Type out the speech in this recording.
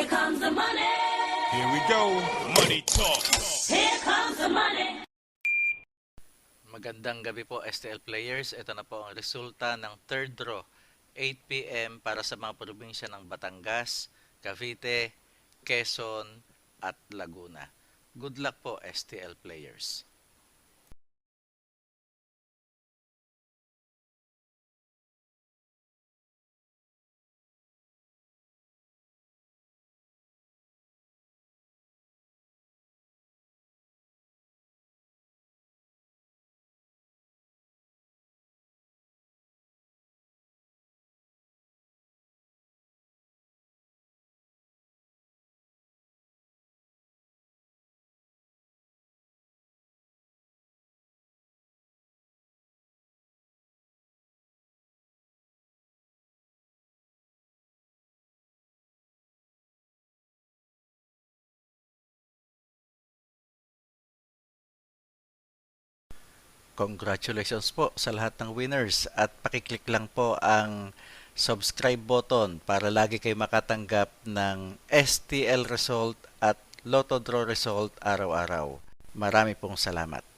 Here comes the money. Here we go. Money talk. Here comes the money. Magandang gabi po STL players. Ito na po ang resulta ng third draw. 8 p.m. para sa mga probinsya ng Batangas, Cavite, Quezon at Laguna. Good luck po STL players. Congratulations po sa lahat ng winners at pakiclick lang po ang subscribe button para lagi kayo makatanggap ng STL result at Lotto Draw result araw-araw. Marami pong salamat.